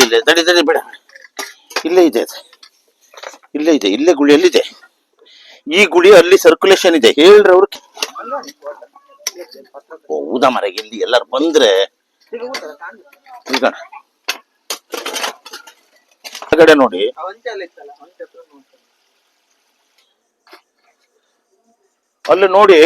ಇಲ್ಲೇ ತಡಿ ತಡಿ ಬೇಡ, ಇಲ್ಲೇ ಇದೆ, ಇಲ್ಲೇ ಇದೆ, ಇಲ್ಲೇ ಗುಳಿ ಅಲ್ಲಿದೆ. ಈ ಗುಳಿ ಅಲ್ಲಿ ಸರ್ಕ್ಯುಲೇಷನ್ ಇದೆ, ಹೇಳ್ರಿ ಅವ್ರು. ಹೌದಾ ಮರ, ಇಲ್ಲಿ ಎಲ್ಲಾರು ಬಂದ್ರೆ ಈಗ ಹೊರಗಡೆ ನೋಡಿ. ಅಲ್ಲಿ ನೋಡಿ,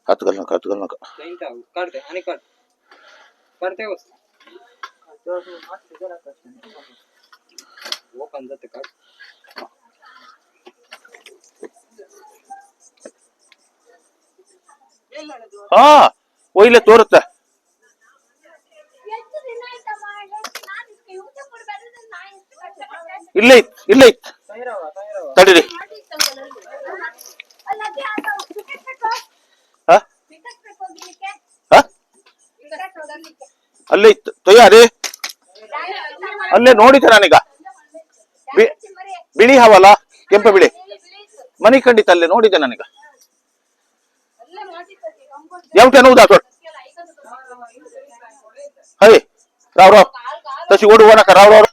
हाथ घाल नका. ಹಾ ಒಯ್ಲೆ ತೋರುತ್ತ. ಇಲ್ಲೇ ಇತ್ತು, ಇಲ್ಲೇ ಇತ್ತು, ತಡೀರಿ. ಅಲ್ಲೇ ಇತ್ತು ತೊಯ್ಯ ಅದೇ, ಅಲ್ಲೇ ನೋಡಿದ್ದೆ ನಾನೀಗ. ಬಿಳಿ ಹಾವಲ್ಲ, ಕೆಂಪ ಬಿಳಿ ಮನಿ ಖಂಡಿತ ಅಲ್ಲೇ ನೋಡಿದ್ದೆ ನಾನೀಗ. ಯಾವತ್ತೇ ನೋವುದಾ ಸೊಟ್ ಹೈ राव राव तशी ओढू नका राव राव.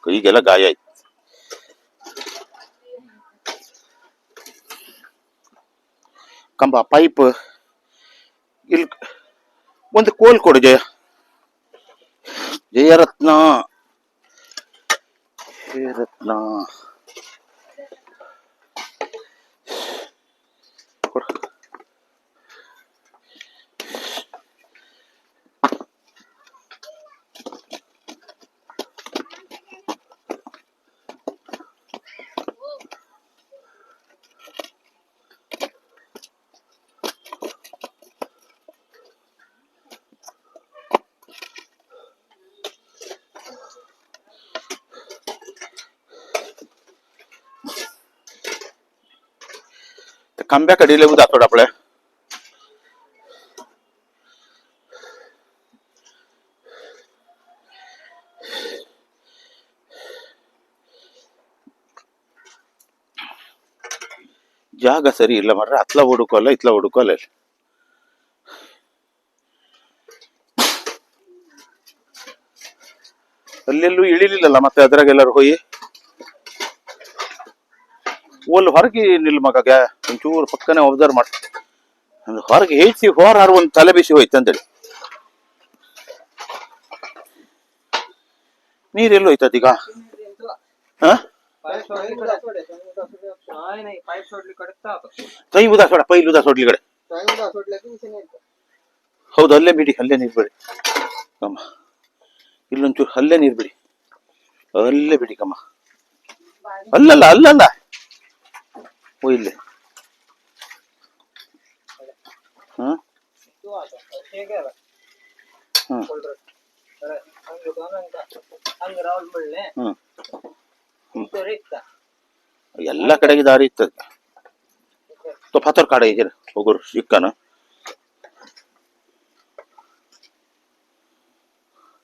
ಕೈಗೆಲ್ಲ ಗಾಯ ಆಯ್ತು. ಕಂಬ ಪೈಪ್ ಇಲ್ಲಿ ಒಂದು ಕೋಲ್ ಕೊಡು ಜಯ, ಜಯರತ್ನ, ಜಯರತ್ನ खांब्याकडे लेऊ जातो आपल्या. ಜಾಗ ಸರಿ ಇಲ್ಲ ಮರ್ರೆ, ಅತ್ಲ ಹುಡುಕೋಲ್ಲ ಇತ್ಲ ಹುಡುಕೋಲ್ಲ. ಅಲ್ಲೆಲ್ಲೂ ಇಳಿಲಿಲ್ಲಲ್ಲ ಮತ್ತೆ ಅದ್ರಾಗೆಲ್ಲರೂ ಹೋಗಿ ಓಲ್ ಹೊರಗೆ ನಿಲ್ ಮಗ, ಒಂಚೂರು ಪಕ್ಕನೆ ಒಬ್ಸರ್ವ್ ಮಾಡ. ಹೊರಗೆ ಹೇಳ್ಸಿ ಹೊರ ಒಂದು ತಲೆ ಬಿಸಿ ಹೋಯ್ತು ಅಂತೇಳಿ. ನೀರೆಲ್ಲೂ ಹೋಯ್ತದ ಈಗ? ಕೈ ಉದಾ ಸೋಡ, ಪೈಲ್ ಉದಾ ಸೋಡ್ಲಿ ಕಡೆ. ಹೌದು, ಅಲ್ಲೇ ಬಿಡಿ, ಅಲ್ಲೇ ನೀರು ಬಿಡಿ ಕಮ್ಮ. ಇಲ್ಲೊಂಚೂರು ಅಲ್ಲೇ ನೀರು ಬಿಡಿ, ಅಲ್ಲೇ ಬಿಡಿ ಕಮ್ಮ. ಅಲ್ಲಲ್ಲ ಅಲ್ಲಲ್ಲ ಓ ಇಲ್ಲೇ. ಹ್ಮ್ ಎಲ್ಲ ಕಡೆಗೆ ದಾರಿ ಇರ್ತದೆ. ಪಥರ್ ಕಾಡ ಇದೀರ ಹೋಗೋರು ಸಿಕ್ಕನ.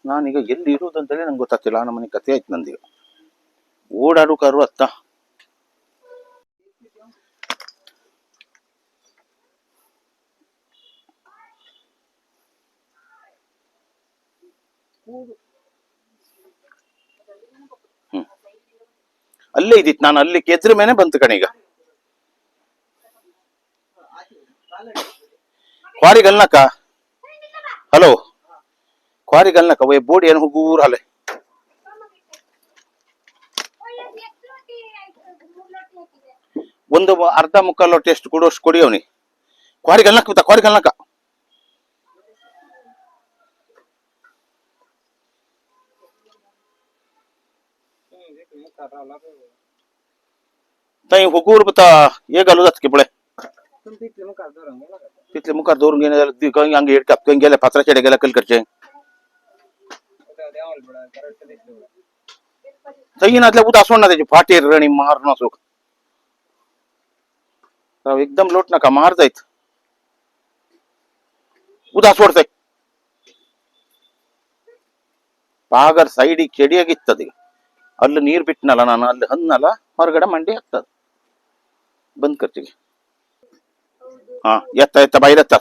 ನಾನೀಗ ಎಲ್ಲಿ ಇರುವುದಂತೇಳಿ ನಂಗೆ ಗೊತ್ತಾಗ್ತಿಲ್ಲ. ಆ ನಮ್ಮನೆ ಕತೆ ಆಯ್ತು ನಂದೀಗ. ಓಡಾಡು ಕಾರು ಅತ್ತ. ಅಲ್ಲೇ ಇದ್ದಿತ್ತು, ನಾನು ಅಲ್ಲಿ ಕೆದ್ರ ಮೇಲೆ ಬಂತು ಕಣೀಗ. ಕ್ವಾರಿಗಲ್ನಕ ಹಲೋ ಕ್ವಾರಿಗಲ್ನಕ ಒಯ್ ಬೋಡಿ ಏನು ಹುಗೂರ್ ಹಲೆ ಒಂದು ಅರ್ಧ ಮುಕ್ಕಾಲು ಲೋಟ ಎಷ್ಟು ಕೊಡುವಷ್ಟು ಕೊಡಿಯವನಿ. ಕ್ವಾರಿಗಲ್ನಕ ಕ್ವಾರಿಗಲ್ನಕ तई हुकूर बता ये गलो दत के बड़े तितले मुकार दूर गेने कहीं आगे हेड कप कहीं गेले पत्रा चढ़े गेला कल करचे तई ना उदा सोना दे फाटी रणी मारना सुख एकदम लोट नका मार जायत उदा सोडते ಪಾಗರ್ ಸೈಡಿಗೆ ಚೆಡಿಯಾಗಿತ್ತದ. ಅಲ್ಲಿ ನೀರು ಬಿಟ್ಟನಲ್ಲ ನಾನು, ಅಲ್ಲಿ ಹನ್ನಲ್ಲ ಹೊರಗಡೆ ಮಂಡಿ ಆಗ್ತದ ಬಂದ್ ಖರ್ಚಿಗೆ. ಹಾ ಎತ್ತ ಎತ್ತ ಬೈರತ್ತ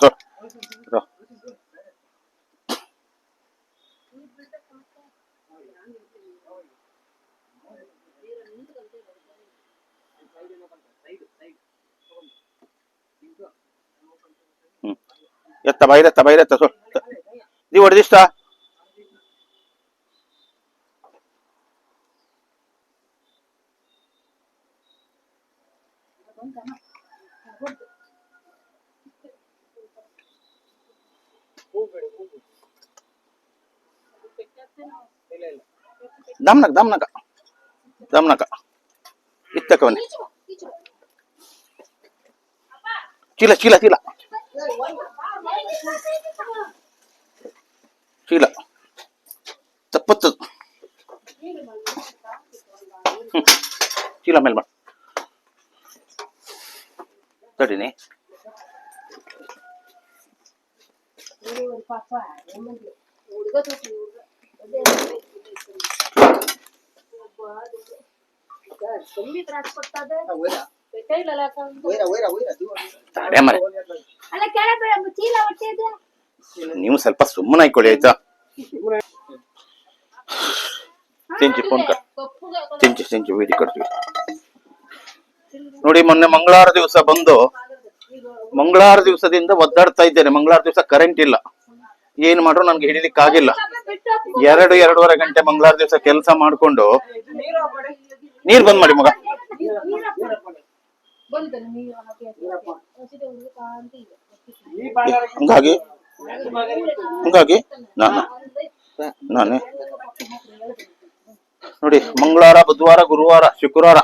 ಎತ್ತ ಬೈರತ್ತ ಬೈರತ್ತ ನೀವು ಹೊಡೆದಿಷ್ಟ ದಮ್ನಕ ದಮ್ನಕ ದಮ್ನಕ ಇತ್ತಕವನಿ ಚೀಲ ಚೀಲ ಚೀಲ ಚೀಲ ತಪ್ಪತ್ತು ಚೀಲ ಮೇಲೆ ಮಾಡ ತಡಿನಿ ನೀವು ಸ್ವಲ್ಪ ಸುಮ್ಮನೆ ಆಯ್ಕೊಳ್ಳಿ ಆಯ್ತಾ. ತಿಂಚಿ ಫೋನ್ ತಿಂಚಿ ತಿಂಚಿ ವೀಡಿಯೋ ಕೊಡ್ತೀವಿ ನೋಡಿ. ಮೊನ್ನೆ ಮಂಗಳವಾರ ದಿವಸ ಬಂದು ಮಂಗಳವಾರ ದಿವಸದಿಂದ ಒದ್ದಾಡ್ತಾ ಇದ್ದೇನೆ. ಮಂಗಳವಾರ ದಿವಸ ಕರೆಂಟ್ ಇಲ್ಲ, ಏನ್ ಮಾಡ್ರು ನನ್ಗೆ ಹಿಡಿಲಿಕ್ಕೆ ಆಗಿಲ್ಲ. 2-2.5 ಗಂಟೆ ಮಂಗಳವಾರ ದಿವಸ ಕೆಲಸ ಮಾಡ್ಕೊಂಡು ನೀರ್ ಬಂದ್ ಮಾಡಿ ಮಗ. ಹಂಗಾಗಿ ಹಂಗಾಗಿ ನಾನೇ ನೋಡಿ ಮಂಗಳವಾರ ಬುಧವಾರ ಗುರುವಾರ ಶುಕ್ರವಾರ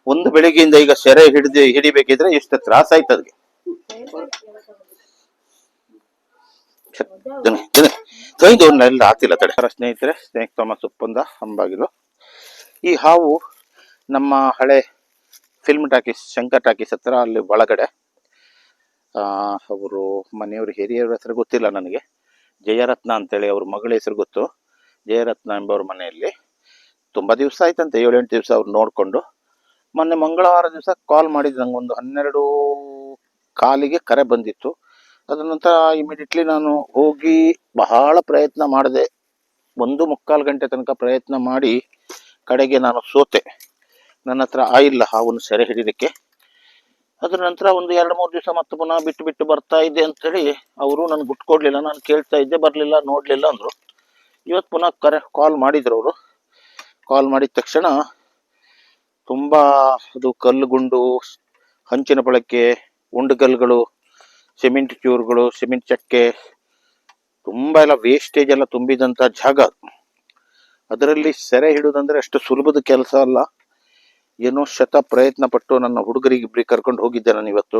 ಒಂದು ಬೆಳಿಗ್ಗೆಯಿಂದ ಈಗ ಸೆರೆ ಹಿಡಿಬೇಕಿದ್ರೆ ಎಷ್ಟು ತ್ರಾಸ ಆಯ್ತು ಅದಕ್ಕೆ. ಎಲ್ಲ ಆತಿಲ್ಲ ತಡೆ. ಸ್ನೇಹಿತರೆ, ಸ್ನೇಕ್ ಥಾಮಸ್ ಒಪ್ಪಂದ ಅಂಬಾಗಿಲು. ಈ ಹಾವು ನಮ್ಮ ಹಳೆ ಫಿಲ್ಮ್ ಟಾಕೀಸ್ ಶಂಕರ್ ಟಾಕೀಸ್ ಹತ್ರ ಅಲ್ಲಿ ಒಳಗಡೆ ಅವರು ಮನೆಯವರು ಹಿರಿಯರ ಹೆಸರು ಗೊತ್ತಿಲ್ಲ ನನಗೆ, ಜಯರತ್ನ ಅಂತೇಳಿ ಅವ್ರ ಮಗಳ ಹೆಸರು ಗೊತ್ತು. ಜಯರತ್ನ ಎಂಬವ್ರ ಮನೆಯಲ್ಲಿ ತುಂಬಾ ದಿವಸ ಆಯ್ತಂತೆ, 7-8 ದಿವಸ ಅವ್ರು ನೋಡ್ಕೊಂಡು. ಮೊನ್ನೆ ಮಂಗಳವಾರ ದಿವಸ ಕಾಲ್ ಮಾಡಿದ್ದು ನಂಗೆ, ಒಂದು 12:15 ಕರೆ ಬಂದಿತ್ತು. ಅದ ನಂತರ ಇಮಿಡಿಯೇಟ್ಲಿ ನಾನು ಹೋಗಿ ಬಹಳ ಪ್ರಯತ್ನ ಮಾಡಿದೆ. 1-1/4 ಗಂಟೆ ತನಕ ಪ್ರಯತ್ನ ಮಾಡಿ ಕಡೆಗೆ ನಾನು ಸೋತೆ. ನನ್ನ ಹತ್ರ ಆಯಿಲ್ಲ ಹಾವನ್ನು ಸೆರೆ ಹಿಡಿಲಿಕ್ಕೆ. ಅದ್ರ ನಂತರ ಒಂದು 2-3 ದಿವಸ ಮತ್ತೆ ಪುನಃ ಬಿಟ್ಟು ಬರ್ತಾ ಇದ್ದೆ ಅಂತೇಳಿ ಅವರು ನನ್ಗೆ ಬಿಟ್ಕೊಡ್ಲಿಲ್ಲ. ನಾನು ಕೇಳ್ತಾ ಇದ್ದೆ, ಬರ್ಲಿಲ್ಲ, ನೋಡ್ಲಿಲ್ಲ ಅಂದ್ರು. ಇವತ್ತು ಪುನಃ ಕಾಲ್ ಮಾಡಿದ್ರು ಅವರು. ಕಾಲ್ ಮಾಡಿದ ತಕ್ಷಣ ತುಂಬಾ ಅದು ಕಲ್ಲುಗುಂಡು, ಹಂಚಿನ ಬಳಕೆ, ಉಂಡುಗಲ್ಗಳು, ಸಿಮೆಂಟ್ ಚೂರುಗಳು, ಸಿಮೆಂಟ್ ಚಕ್ಕೆ, ತುಂಬಾ ಎಲ್ಲ ವೇಸ್ಟೇಜ್ ಎಲ್ಲ ತುಂಬಿದಂತ ಜಾಗ. ಅದರಲ್ಲಿ ಸೆರೆ ಹಿಡುದಂದ್ರೆ ಅಷ್ಟು ಸುಲಭದ ಕೆಲಸ ಅಲ್ಲ. ಏನೋ ಪ್ರಯತ್ನ ಪಟ್ಟು ನನ್ನ ಹುಡುಗರಿಗೆ ಕರ್ಕೊಂಡು ಹೋಗಿದ್ದೆ ನಾನು ಇವತ್ತು.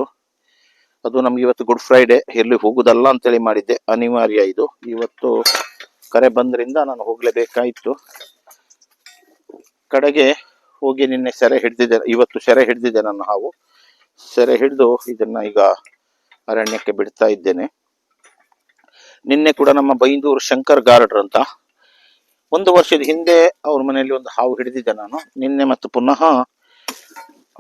ಅದು ನಮ್ಗೆ ಇವತ್ತು ಗುಡ್ ಫ್ರೈಡೆ, ಎಲ್ಲಿ ಹೋಗುದಲ್ಲ ಅಂತೇಳಿ ಮಾಡಿದ್ದೆ, ಅನಿವಾರ್ಯ ಇದು. ಇವತ್ತು ಕರೆ ಬಂದ್ರಿಂದ ನಾನು ಹೋಗ್ಲೇಬೇಕಾಯ್ತು. ಕಡೆಗೆ ಹೋಗಿ ನಿನ್ನೆ ಸೆರೆ ಹಿಡ್ದಿದ್ದೆ, ಇವತ್ತು ಸೆರೆ ಹಿಡ್ದಿದ್ದೆ ನನ್ನ ಹಾವು. ಸೆರೆ ಹಿಡಿದು ಇದನ್ನ ಈಗ ಅರಣ್ಯಕ್ಕೆ ಬಿಡ್ತಾ ಇದ್ದೇನೆ. ನಿನ್ನೆ ಕೂಡ ನಮ್ಮ ಬೈಂದೂರು ಶಂಕರ್ ಗಾರ್ಡ್ರ್ ಅಂತ 1 ವರ್ಷದ ಹಿಂದೆ ಅವ್ರ ಮನೆಯಲ್ಲಿ ಒಂದು ಹಾವು ಹಿಡಿದಿದ್ದೆ ನಾನು. ನಿನ್ನೆ ಮತ್ತು ಪುನಃ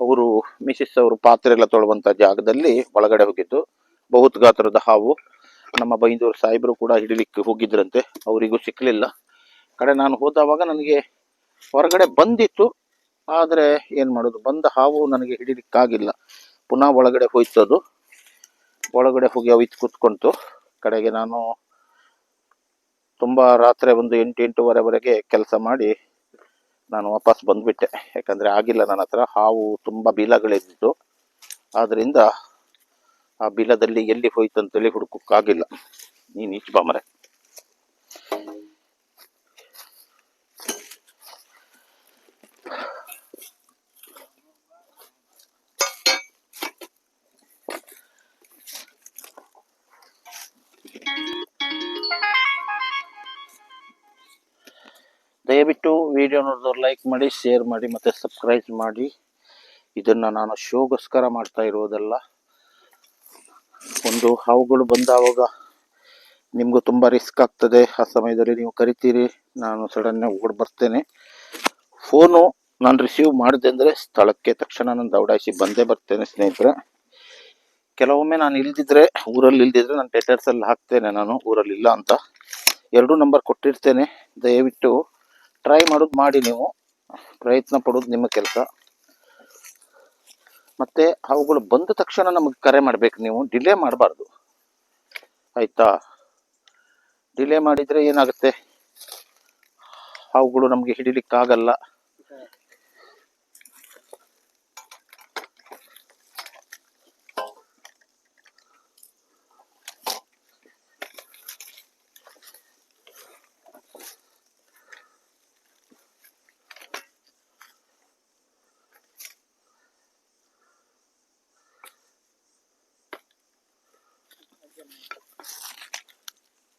ಅವರು ಮಿಸಿಸ್ ಅವರು ಪಾತ್ರೆ ಎಲ್ಲ ತೊಳುವಂತ ಜಾಗದಲ್ಲಿ ಒಳಗಡೆ ಹೋಗಿದ್ದು. ಬಹುತ್ ಗಾತ್ರದ ಹಾವು. ನಮ್ಮ ಬೈಂದೂರು ಸಾಹೇಬರು ಕೂಡ ಹಿಡಿಲಿಕ್ಕೆ ಹೋಗಿದ್ರಂತೆ, ಅವರಿಗೂ ಸಿಕ್ಲಿಲ್ಲ. ಕಡೆ ನಾನು ಹೋದವಾಗ ನನಗೆ ಹೊರಗಡೆ ಬಂದಿತ್ತು, ಆದರೆ ಏನು ಮಾಡೋದು, ಬಂದ ಹಾವು ನನಗೆ ಹಿಡಿಲಿಕ್ಕಾಗಿಲ್ಲ. ಪುನಃ ಒಳಗಡೆ ಹೋಯ್ತದು. ಒಳಗಡೆ ಹೋಗಿ ಅವು ಇತ್ತು ಕೂತ್ಕೊಂತು. ಕಡೆಗೆ ನಾನು ತುಂಬ ರಾತ್ರಿ ಒಂದು 8-8:30ವರೆಗೆ ಕೆಲಸ ಮಾಡಿ ನಾನು ವಾಪಸ್ ಬಂದುಬಿಟ್ಟೆ. ಯಾಕಂದರೆ ಆಗಿಲ್ಲ ನನ್ನ ಹತ್ರ. ಹಾವು ತುಂಬ ಬೀಲಗಳಿದ್ದಿತ್ತು. ಆದ್ದರಿಂದ ಆ ಬೀಲದಲ್ಲಿ ಎಲ್ಲಿ ಹೋಯ್ತು ಅಂತೇಳಿ ಹುಡುಕೋಕ್ಕಾಗಿಲ್ಲ. ನೀನು ಈಚೆ ಬಾ ಮರೆ. ದಯವಿಟ್ಟು ವಿಡಿಯೋ ನೋಡಿದವ್ರು ಲೈಕ್ ಮಾಡಿ, ಶೇರ್ ಮಾಡಿ ಮತ್ತು ಸಬ್ಸ್ಕ್ರೈಬ್ ಮಾಡಿ. ಇದನ್ನು ನಾನು ಶೋಗೋಸ್ಕರ ಮಾಡ್ತಾ ಇರೋದಲ್ಲ. ಒಂದು ಹಾವುಗಳು ಬಂದಾವಾಗ ನಿಮಗೂ ತುಂಬ ರಿಸ್ಕ್ ಆಗ್ತದೆ. ಆ ಸಮಯದಲ್ಲಿ ನೀವು ಕರಿತೀರಿ, ನಾನು ಸಡನ್ನಾಗಿ ಓಡಿ ಬರ್ತೇನೆ. ಫೋನು ನಾನು ರಿಸೀವ್ ಮಾಡಿದೆ ಅಂದರೆ ಸ್ಥಳಕ್ಕೆ ತಕ್ಷಣ ನಾನು ದೌಡಾಯಿಸಿ ಬಂದೇ ಬರ್ತೇನೆ ಸ್ನೇಹಿತರೆ. ಕೆಲವೊಮ್ಮೆ ನಾನು ಇಲ್ದಿದ್ರೆ, ಊರಲ್ಲಿ ಇಲ್ದಿದ್ರೆ ನಾನು ಟೆಟರ್ಸಲ್ಲಿ ಹಾಕ್ತೇನೆ. ನಾನು ಊರಲ್ಲಿ ಇಲ್ಲ ಅಂತ 2 ನಂಬರ್ ಕೊಟ್ಟಿರ್ತೇನೆ. ದಯವಿಟ್ಟು ಟ್ರೈ ಮಾಡೋದು ಮಾಡಿ. ನೀವು ಪ್ರಯತ್ನ ಪಡೋದು ನಿಮ್ಮ ಕೆಲಸ. ಮತ್ತು ಅವುಗಳು ಬಂದ ತಕ್ಷಣ ನಮಗೆ ಕರೆ ಮಾಡಬೇಕು. ನೀವು ಡಿಲೇ ಮಾಡಬಾರ್ದು, ಆಯಿತಾ? ಡಿಲೇ ಮಾಡಿದರೆ ಏನಾಗುತ್ತೆ, ಅವುಗಳು ನಮಗೆ ಹಿಡಿಲಿಕ್ಕಾಗಲ್ಲ.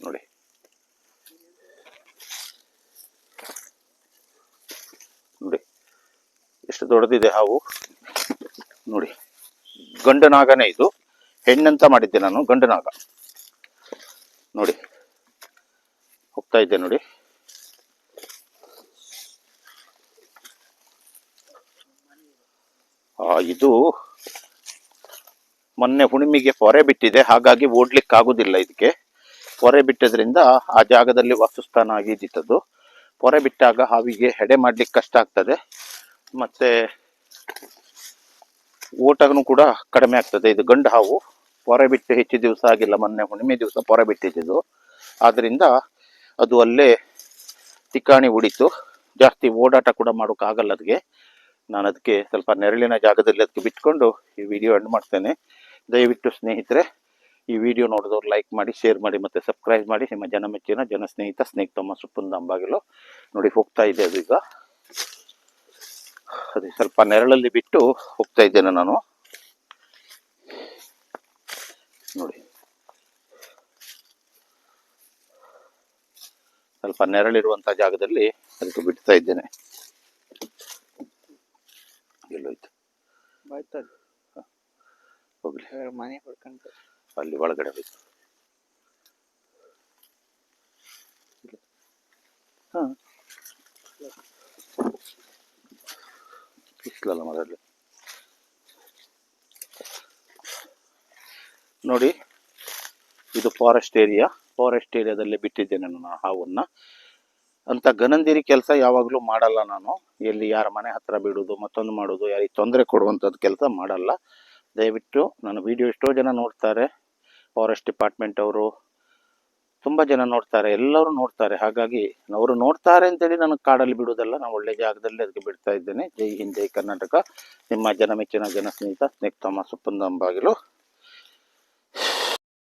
ನೋಡಿ, ನೋಡಿ ಎಷ್ಟು ದೊಡ್ಡದಿದೆ ಹಾವು. ನೋಡಿ, ಗಂಡು ನಾಗನೇ ಇದು. ಹೆಣ್ಣಂತ ಮಾಡಿದ್ದೆ ನಾನು, ಗಂಡು ನಾಗ. ನೋಡಿ ಹೋಗ್ತಾ ಇದ್ದೆ ನೋಡಿ. ಇದು ಮೊನ್ನೆ ಹುಣ್ಣಿಮೆಗೆ ಪೊರೆ ಬಿಟ್ಟಿದೆ, ಹಾಗಾಗಿ ಓಡ್ಲಿಕ್ಕಾಗೋದಿಲ್ಲ ಇದಕ್ಕೆ. ಪೊರೆ ಬಿಟ್ಟದ್ರಿಂದ ಆ ಜಾಗದಲ್ಲಿ ವಾಸಸ್ಥಾನ ಆಗಿದ್ದಿತ್ತದು. ಪೊರೆ ಬಿಟ್ಟಾಗ ಹಾವಿಗೆ ಹೆಡೆ ಮಾಡ್ಲಿಕ್ಕೆ ಕಷ್ಟ ಆಗ್ತದೆ, ಮತ್ತೆ ಓಟನು ಕೂಡ ಕಡಿಮೆ ಆಗ್ತದೆ. ಇದು ಗಂಡು ಹಾವು. ಪೊರೆ ಬಿಟ್ಟು ಹೆಚ್ಚು ದಿವಸ ಆಗಿಲ್ಲ, ಮೊನ್ನೆ ಹುಣ್ಣಿಮೆ ದಿವಸ ಪೊರೆ ಬಿಟ್ಟಿದ್ದು. ಆದ್ದರಿಂದ ಅದು ಅಲ್ಲೇ ತಿಕ್ಕಾಣಿ ಉಡಿತು. ಜಾಸ್ತಿ ಓಡಾಟ ಕೂಡ ಮಾಡೋಕ್ಕಾಗಲ್ಲ ಅದಕ್ಕೆ. ನಾನು ಅದಕ್ಕೆ ಸ್ವಲ್ಪ ನೆರಳಿನ ಜಾಗದಲ್ಲಿ ಅದಕ್ಕೆ ಬಿಟ್ಕೊಂಡು ಈ ವಿಡಿಯೋ ಎಂಡ್ ಮಾಡ್ತೇನೆ. ದಯವಿಟ್ಟು ಸ್ನೇಹಿತರೆ, ಈ ವಿಡಿಯೋ ನೋಡಿದವ್ರು ಲೈಕ್ ಮಾಡಿ, ಶೇರ್ ಮಾಡಿ ಮತ್ತು ಸಬ್ಸ್ಕ್ರೈಬ್ ಮಾಡಿ. ನಿಮ್ಮ ಜನಮೆಚ್ಚಿನ ಜನಸ್ನೇಹಿತ ಸ್ನೇಕ್ ಥಾಮಸ್ ಉಪ್ಪುಂದಾಂಬಾಗಿಲು. ನೋಡಿ ಹೋಗ್ತಾ ಇದೆ ಅದು. ಈಗ ಅದೇ ಸ್ವಲ್ಪ ನೆರಳಲ್ಲಿ ಬಿಟ್ಟು ಹೋಗ್ತಾ ಇದ್ದೇನೆ ನಾನು. ನೋಡಿ, ಸ್ವಲ್ಪ ನೆರಳಿರುವಂಥ ಜಾಗದಲ್ಲಿ ಅದಕ್ಕೆ ಬಿಡ್ತಾ ಇದ್ದೇನೆ. ಎಲ್ಲೋಯ್ತು? ಹೋಗ್ಲಿ, ಮನೆ ಹೊಡ್ಕೊಂಡು ಅಲ್ಲಿ ಒಳಗಡೆ ಹೋಯ್ತು. ಹಾಂ, ಇಸ್ಲಲ್ಲ ಮರಲ್ಲಿ. ನೋಡಿ, ಇದು ಫಾರೆಸ್ಟ್ ಏರಿಯಾ. ಫಾರೆಸ್ಟ್ ಏರಿಯಾದಲ್ಲಿ ಬಿಟ್ಟಿದ್ದೇನೆ ನಾನು ಹಾವನ್ನ. ಅಂತ ಗನಂದಿರಿ ಕೆಲಸ ಯಾವಾಗಲೂ ಮಾಡಲ್ಲ ನಾನು. ಎಲ್ಲಿ ಯಾರ ಮನೆ ಹತ್ರ ಬಿಡೋದು, ಮತ್ತೊಂದು ಮಾಡೋದು, ಯಾರಿಗೆ ತೊಂದರೆ ಕೊಡುವಂಥದ್ದು ಕೆಲಸ ಮಾಡಲ್ಲ. ದಯವಿಟ್ಟು ನನ್ನ ವಿಡಿಯೋ ಎಷ್ಟೋ ಜನ ನೋಡ್ತಾರೆ. ಫಾರೆಸ್ಟ್ ಡಿಪಾರ್ಟ್ಮೆಂಟ್ ಅವರು ತುಂಬ ಜನ ನೋಡ್ತಾರೆ, ಎಲ್ಲರೂ ನೋಡ್ತಾರೆ. ಹಾಗಾಗಿ ಅವರು ನೋಡ್ತಾರೆ ಅಂತೇಳಿ ನನಗೆ ಕಾಡಲ್ಲಿ ಬಿಡೋದಲ್ಲ, ನಾನು ಒಳ್ಳೆ ಜಾಗದಲ್ಲಿ ಅದಕ್ಕೆ ಬಿಡ್ತಾ ಇದ್ದೇನೆ. ಜೈ ಹಿಂದ್, ಜೈ ಕರ್ನಾಟಕ. ನಿಮ್ಮ ಜನಮೆಚ್ಚಿನ ಜನಸ್ನೇಹಿತ ಸ್ನೇಕ್ ಥಾಮಸ್ ಉಪ್ಪುಂದಾಂಬಾಗಿಲು.